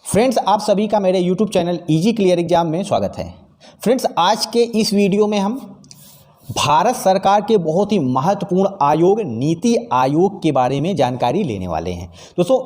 Friends, आप सभी का मेरे YouTube channel easy clear exam में स्वागत है। फ्रेंड्स, आज के इस वीडियो में हम भारत सरकार के बहुत ही महत्वपूर्ण आयोग नीति आयोग के बारे में जानकारी लेने वाले हैं। दोस्तों,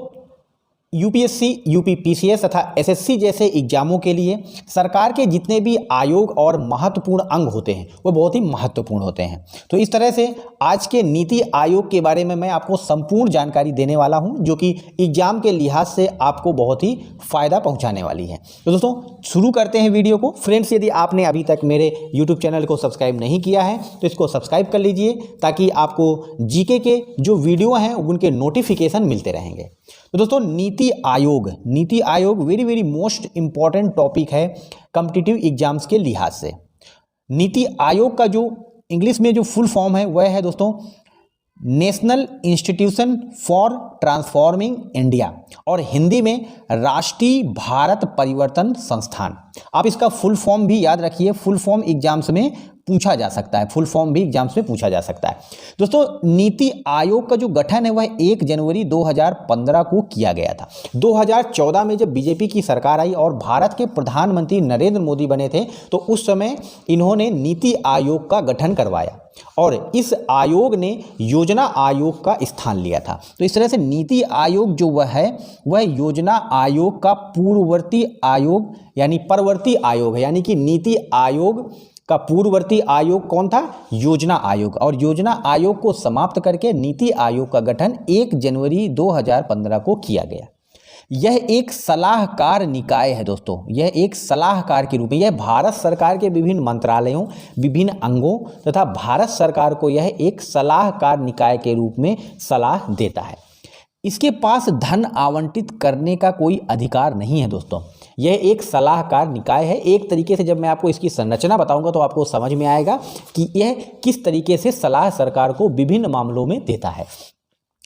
यूपीएससी, यूपीपीसीएस तथा एसएससी जैसे एग्जामों के लिए सरकार के जितने भी आयोग और महत्वपूर्ण अंग होते हैं वो बहुत ही महत्वपूर्ण होते हैं। तो इस तरह से आज के नीति आयोग के बारे में मैं आपको संपूर्ण जानकारी देने वाला हूं, जो कि एग्जाम के लिहाज से आपको बहुत ही फायदा पहुंचाने वाली है। तो दोस्तों, शुरू करते हैं वीडियो को। फ्रेंड्स, यदि आपने अभी तक मेरे यूट्यूब चैनल को सब्सक्राइब नहीं किया है तो इसको सब्सक्राइब कर लीजिए, ताकि आपको जीके के जो वीडियो हैं उनके नोटिफिकेशन मिलते रहेंगे। तो दोस्तों, NITI Aayog very most important topic है कॉम्पिटिटिव एग्जाम्स के लिहाज से। नीति आयोग का जो इंग्लिश में जो फुल फॉर्म है वह है दोस्तों national institution for transforming India, और हिंदी में राष्ट्रीय भारत परिवर्तन संस्थान। आप इसका फुल फॉर्म भी याद रखिए, फुल फॉर्म एग्जाम्स में पूछा जा सकता है, फुल फॉर्म भी एग्जाम्स में पूछा जा सकता है। दोस्तों, नीति आयोग का जो गठन है वह 1 जनवरी 2015 को किया गया था। 2014 में जब बीजेपी की सरकार आई और भारत के प्रधानमंत्री नरेंद्र मोदी बने थे तो उस समय इन्होंने नीति आयोग का गठन करवाया और इस आयोग ने योजना आयोग का स्थान लिया था। तो इस तरह से नीति आयोग जो वह योजना आयोग का पूर्ववर्ती आयोग यानी परवर्ती आयोग है। यानी कि नीति आयोग का पूर्ववर्ती आयोग कौन था? योजना आयोग। और योजना आयोग को समाप्त करके नीति आयोग का गठन 1 जनवरी 2015 को किया गया। यह एक सलाहकार निकाय है दोस्तों, यह एक सलाहकार के रूप में, यह भारत सरकार के विभिन्न मंत्रालयों, विभिन्न अंगों तथा भारत सरकार को यह एक सलाहकार निकाय के रूप में सलाह देता है। इसके पास धन आवंटित करने का कोई अधिकार नहीं है दोस्तों। यह एक सलाहकार निकाय है। एक तरीके से जब मैं आपको इसकी संरचना बताऊंगा तो आपको समझ में आएगा कि यह किस तरीके से सलाह सरकार को विभिन्न मामलों में देता है।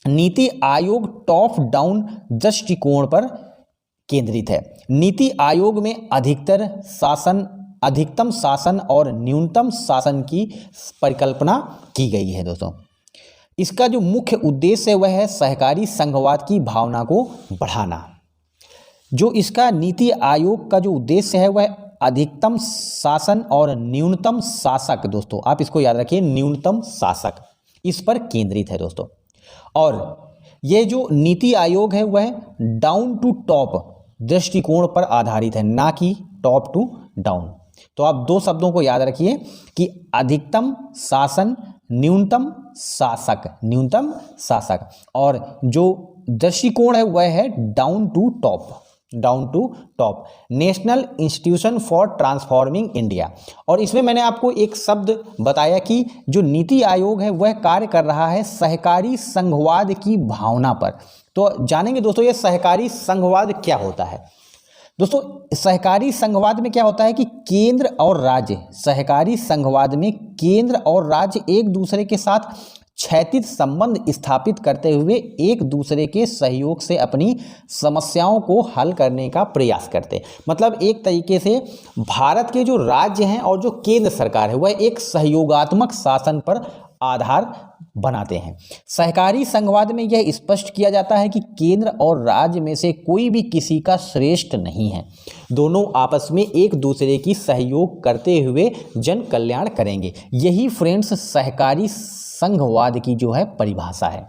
नीति आयोग टॉप डाउन दृष्टिकोण पर केंद्रित है। नीति आयोग में अधिकतम शासन और न्यूनतम शासन की परिकल्पना की गई है दोस्तों। इसका जो मुख्य उद्देश्य है वह है सहकारी संघवाद की भावना को बढ़ाना। जो इसका नीति आयोग का जो उद्देश्य है वह अधिकतम शासन और न्यूनतम शासक, दोस्तों आप इसको याद रखिए, न्यूनतम शासक, इस पर केंद्रित है दोस्तों। और ये जो नीति आयोग है वह डाउन टू टॉप दृष्टिकोण पर आधारित है, ना कि टॉप टू डाउन। तो आप दो शब्दों को याद रखिए कि अधिकतम शासन, न्यूनतम शासक, और जो दृष्टिकोण है वह है down to top, national institution for transforming India. और इसमें मैंने आपको एक शब्द बताया कि जो नीति आयोग है वह कार्य कर रहा है सहकारी संघवाद की भावना पर। तो जानेंगे दोस्तों ये सहकारी संघवाद क्या होता है। दोस्तों, सहकारी संघवाद में क्या होता है कि केंद्र और राज्य, सहकारी संघवाद में केंद्र और राज्य एक दूसरे के साथ क्षैतिज संबंध स्थापित करते हुए एक दूसरे के सहयोग से अपनी समस्याओं को हल करने का प्रयास करते हैं। मतलब एक तरीके से भारत के जो राज्य हैं और जो केंद्र सरकार है वह एक सहयोगात्मक शासन पर आधार बनाते हैं। सहकारी संघवाद में यह स्पष्ट किया जाता है कि केंद्र और राज्य में से कोई भी किसी का श्रेष्ठ नहीं है। दोनों आपस में एक दूसरे की सहयोग करते हुए जन कल्याण करेंगे। यही फ्रेंड्स सहकारी संघवाद की जो है परिभाषा है।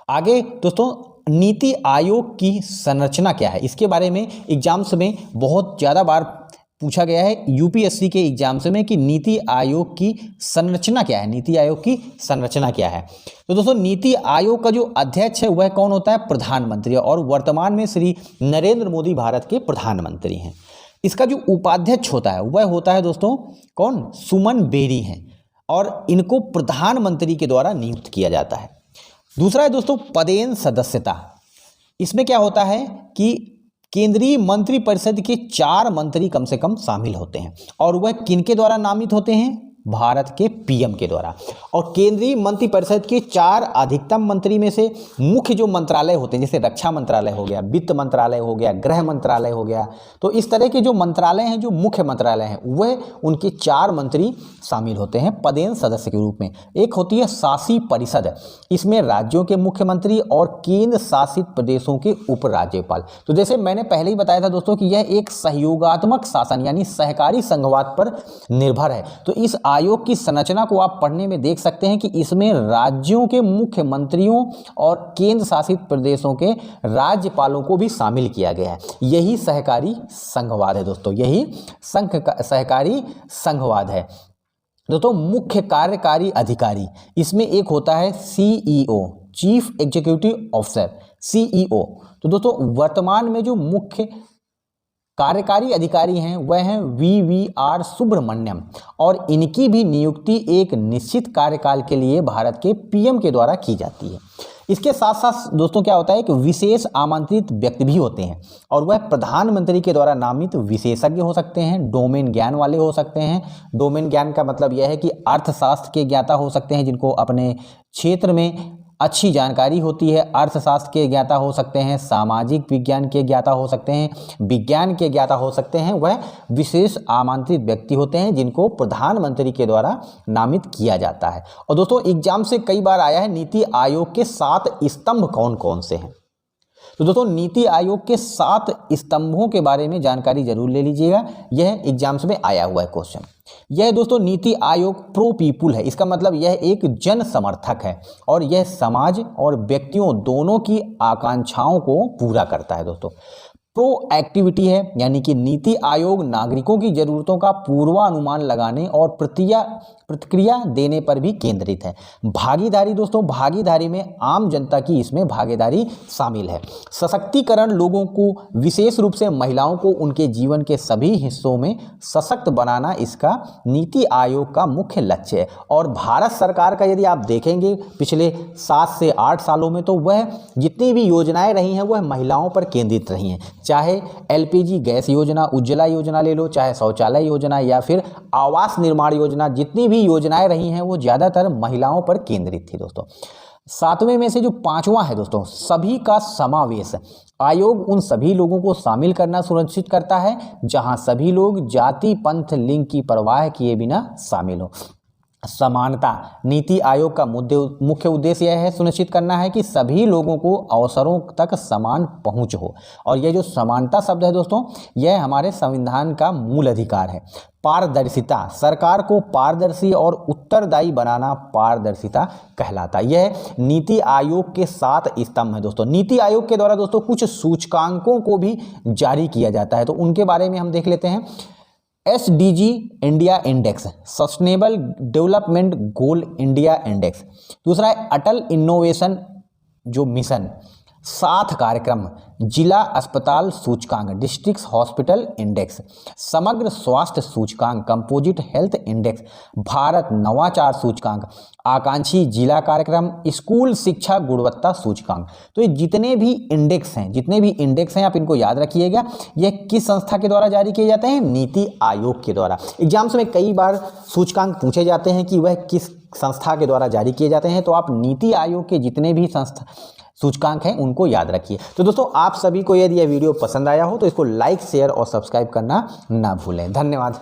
आगे दोस्तों, नीति आयोग की संरचना क्या है, इसके बारे में एग्जाम्स में बहुत ज़्यादा बार पूछा गया है यूपीएससी के एग्जाम्स में कि नीति आयोग की संरचना क्या है, नीति आयोग की संरचना क्या है। तो दोस्तों, नीति आयोग का जो अध्यक्ष है वह कौन होता है? प्रधानमंत्री, और वर्तमान में श्री नरेंद्र मोदी भारत के प्रधानमंत्री हैं। इसका जो उपाध्यक्ष होता है वह होता है दोस्तों कौन? सुमन बेरी हैं, और इनको प्रधानमंत्री के द्वारा नियुक्त किया जाता है। दूसरा है दोस्तों पदेन सदस्यता। इसमें क्या होता है कि केंद्रीय मंत्रिपरिषद के 4 मंत्री कम से कम शामिल होते हैं, और वह किनके द्वारा नामित होते हैं? भारत के पीएम के द्वारा। और केंद्रीय मंत्रिपरिषद के 4 अधिकतम मंत्री में से मुख्य जो मंत्रालय होते हैं, जैसे रक्षा मंत्रालय हो गया, वित्त मंत्रालय हो गया, गृह मंत्रालय हो गया, तो इस तरह के जो मंत्रालय हैं, जो मुख्य मंत्रालय हैं, वह उनके 4 मंत्री शामिल होते हैं पदेन सदस्य के रूप में। एक होती है शासी परिषद, इसमें राज्यों के मुख्यमंत्री और केंद्र शासित प्रदेशों के उपराज्यपाल। तो जैसे मैंने पहले ही बताया था दोस्तों कि यह एक सहयोगात्मक शासन यानी सहकारी संघवाद पर निर्भर है। तो इस आयोग की संरचना को आप पढ़ने में देख सकते हैं कि इसमें राज्यों के मुख्यमंत्रियों और केंद्र शासित प्रदेशों के राज्यपालों को भी शामिल किया गया है। यही सहकारी संघवाद है दोस्तों, यही सहकारी संघवाद है दोस्तों। मुख्य कार्यकारी अधिकारी, इसमें एक होता है CEO, chief executive officer, CEO. तो दोस्तों वर्तमान में जो मुख्य कार्यकारी अधिकारी हैं वह हैं वीवीआर सुब्रमण्यम, और इनकी भी नियुक्ति एक निश्चित कार्यकाल के लिए भारत के पीएम के द्वारा की जाती है। इसके साथ साथ दोस्तों क्या होता है कि विशेष आमंत्रित व्यक्ति भी होते हैं, और वह प्रधानमंत्री के द्वारा नामित विशेषज्ञ हो सकते हैं, डोमेन ज्ञान वाले हो सकते हैं। डोमेन ज्ञान का मतलब यह है कि अर्थशास्त्र के ज्ञाता हो सकते हैं, जिनको अपने क्षेत्र में अच्छी जानकारी होती है। अर्थशास्त्र के ज्ञाता हो सकते हैं, सामाजिक विज्ञान के ज्ञाता हो सकते हैं, विज्ञान के ज्ञाता हो सकते हैं। वह विशेष आमंत्रित व्यक्ति होते हैं जिनको प्रधानमंत्री के द्वारा नामित किया जाता है। और दोस्तों एग्जाम से कई बार आया है नीति आयोग के 7 स्तंभ कौन कौन से हैं। तो दोस्तों नीति आयोग के 7 स्तंभों के बारे में जानकारी जरूर ले लीजिएगा, यह एग्जाम्स में आया हुआ है क्वेश्चन। यह दोस्तों नीति आयोग प्रो पीपुल है, इसका मतलब यह एक जन समर्थक है और यह समाज और व्यक्तियों दोनों की आकांक्षाओं को पूरा करता है दोस्तों। प्रो एक्टिविटी है, यानी कि नीति आयोग नागरिकों की जरूरतों का पूर्वानुमान लगाने और प्रतिक्रिया देने पर भी केंद्रित है। भागीदारी दोस्तों, भागीदारी में आम जनता की इसमें भागीदारी शामिल है। सशक्तिकरण, लोगों को विशेष रूप से महिलाओं को उनके जीवन के सभी हिस्सों में सशक्त बनाना इसका नीति आयोग का मुख्य लक्ष्य है। और भारत सरकार का यदि आप देखेंगे पिछले 7 से 8 सालों में, तो वह जितनी भी योजनाएं रही हैं वह महिलाओं पर केंद्रित रही हैं। चाहे एलपीजी गैस योजना, उज्ज्वला योजना ले लो, चाहे शौचालय योजना या फिर आवास निर्माण योजना, जितनी भी योजनाएं रही हैं वो ज़्यादातर महिलाओं पर केंद्रित थी दोस्तों। 7वें में से जो 5वां है दोस्तों, सभी का समावेश। आयोग उन सभी लोगों को शामिल करना सुनिश्चित करता है जहां सभी लोग जाति, पंथ, लिंग की परवाह किए बिना शामिल हो। समानता, नीति आयोग का मुख्य उद्देश्य यह है सुनिश्चित करना है कि सभी लोगों को अवसरों तक समान पहुंच हो। और यह जो समानता शब्द है दोस्तों, यह हमारे संविधान का मूल अधिकार है। पारदर्शिता, सरकार को पारदर्शी और उत्तरदायी बनाना पारदर्शिता कहलाता है। यह नीति आयोग के 7 स्तंभ है दोस्तों। नीति आयोग के द्वारा दोस्तों कुछ सूचकांकों को भी जारी किया जाता है, तो उनके बारे में हम देख लेते हैं। SDG India index, sustainable development goal India index. दूसरा है अटल इनोवेशन जो मिशन, 7 कार्यक्रम, जिला अस्पताल सूचकांक, डिस्ट्रिक्ट हॉस्पिटल इंडेक्स, समग्र स्वास्थ्य सूचकांक, कंपोजिट हेल्थ इंडेक्स, भारत नवाचार सूचकांक, आकांक्षी जिला कार्यक्रम, स्कूल शिक्षा गुणवत्ता सूचकांक। तो ये जितने भी इंडेक्स हैं आप इनको याद रखिएगा। यह किस संस्था के द्वारा जारी किए जाते हैं? नीति आयोग के द्वारा। एग्जाम्स में कई बार सूचकांक पूछे जाते हैं कि वह किस संस्था के द्वारा जारी किए जाते हैं, तो आप नीति आयोग के जितने भी सूचकांक हैं उनको याद रखिए। तो दोस्तों आप सभी को यदि यह वीडियो पसंद आया हो तो इसको लाइक, शेयर और सब्सक्राइब करना ना भूलें। धन्यवाद।